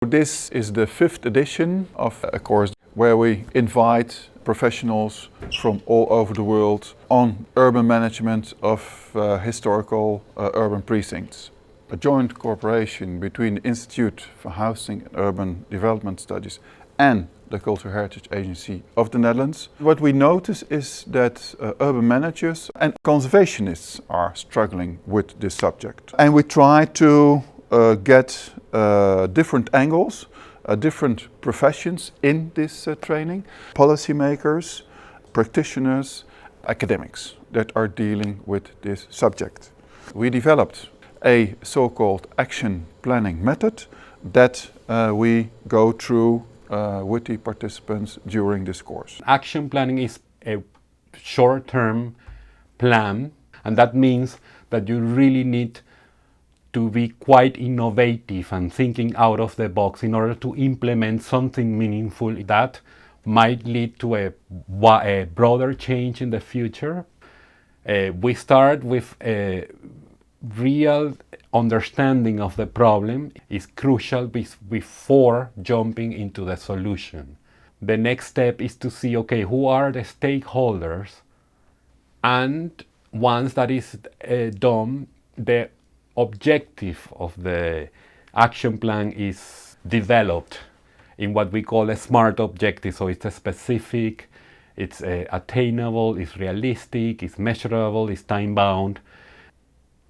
This is the 5th edition of a course where we invite professionals from all over the world on urban management of historical urban precincts. A joint cooperation between the Institute for Housing and Urban Development Studies and the Cultural Heritage Agency of the Netherlands. What we notice is that urban managers and conservationists are struggling with this subject. And we try to get different angles, different professions in this training, policymakers, practitioners, academics that are dealing with this subject. We developed a so-called action planning method that we go through with the participants during this course. Action planning is a short-term plan, and that means that you really need to be quite innovative and thinking out of the box in order to implement something meaningful that might lead to a broader change in the future. We start with a real understanding of the problem is crucial before jumping into the solution. The next step is to see, okay, who are the stakeholders? And once that is done, the objective of the action plan is developed in what we call a SMART objective. So it's a specific, it's attainable, it's realistic, it's measurable, it's time-bound.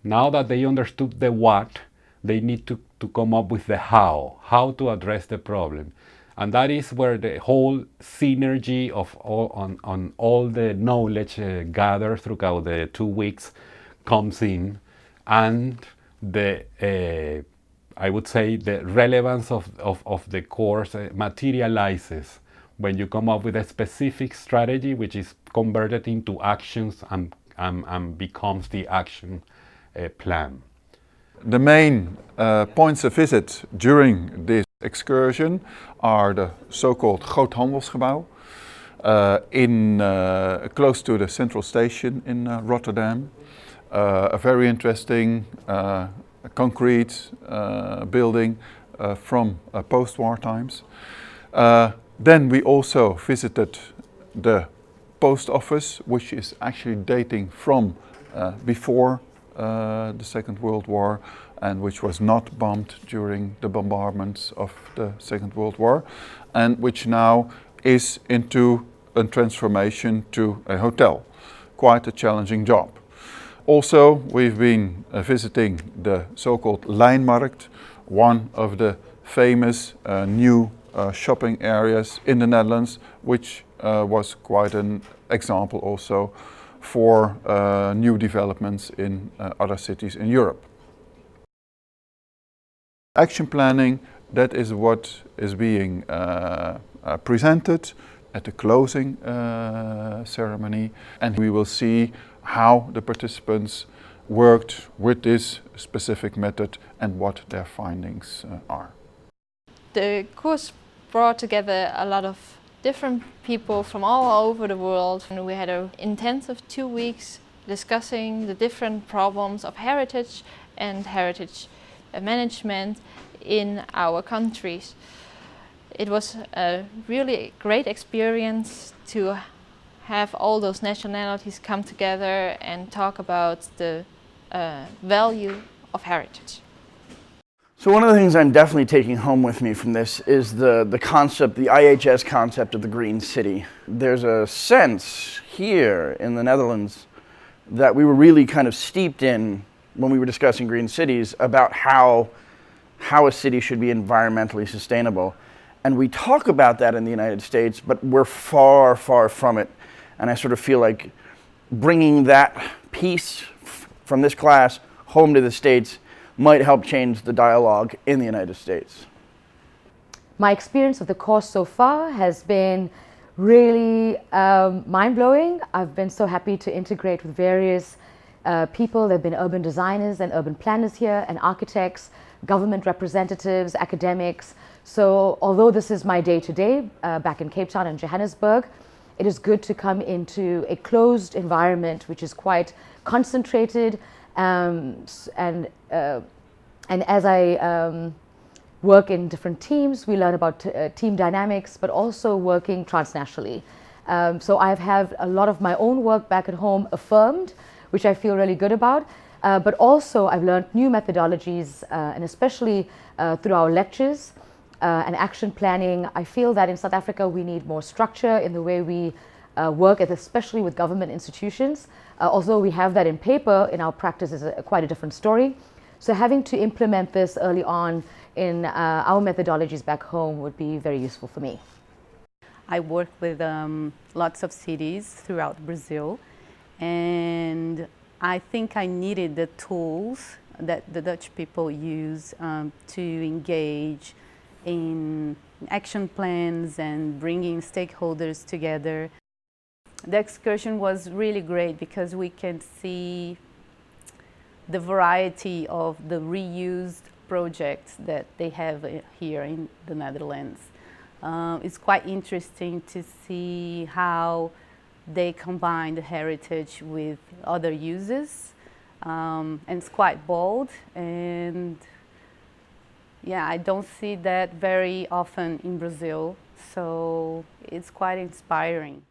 Now that they understood the what, they need to come up with the how to address the problem. And that is where the whole synergy of on all the knowledge gathered throughout the 2 weeks comes in, and the I would say the relevance of the course materializes when you come up with a specific strategy which is converted into actions and becomes the action plan. The main points of visit during this excursion are the so-called Groothandelsgebouw close to the central station in Rotterdam. A very interesting concrete building from post-war times. Then we also visited the post office, which is actually dating from before the Second World War, and which was not bombed during the bombardments of the Second World War, and which now is into a transformation to a hotel. Quite a challenging job. Also, we've been visiting the so-called Lijnmarkt, one of the famous new shopping areas in the Netherlands, which was quite an example also for new developments in other cities in Europe. Action planning, that is what is being presented at the closing ceremony, and we will see how the participants worked with this specific method and what their findings are. The course brought together a lot of different people from all over the world, and we had an intensive 2 weeks discussing the different problems of heritage and heritage management in our countries. It was a really great experience to have all those nationalities come together and talk about the value of heritage. So one of the things I'm definitely taking home with me from this is the concept, the IHS concept of the green city. There's a sense here in the Netherlands that we were really kind of steeped in when we were discussing green cities about how a city should be environmentally sustainable. And we talk about that in the United States, but we're far, far from it. And I sort of feel like bringing that piece from this class home to the States might help change the dialogue in the United States. My experience of the course so far has been really mind-blowing. I've been so happy to integrate with various people. There have been urban designers and urban planners here, and architects, government representatives, academics. So although this is my day-to-day back in Cape Town and Johannesburg, it is good to come into a closed environment which is quite concentrated, and as I work in different teams. We learn about team dynamics, but also working transnationally. So I've had a lot of my own work back at home affirmed, which I feel really good about. But also I've learned new methodologies, and especially through our lectures and action planning. I feel that in South Africa we need more structure in the way we work, especially with government institutions. Although we have that in paper, in our practice is quite a different story. So having to implement this early on in our methodologies back home would be very useful for me. I work with lots of cities throughout Brazil, and I think I needed the tools that the Dutch people use to engage in action plans and bringing stakeholders together. The excursion was really great because we can see the variety of the reused projects that they have here in the Netherlands. It's quite interesting to see how they combine the heritage with other uses, and it's quite bold, and yeah, I don't see that very often in Brazil, so it's quite inspiring.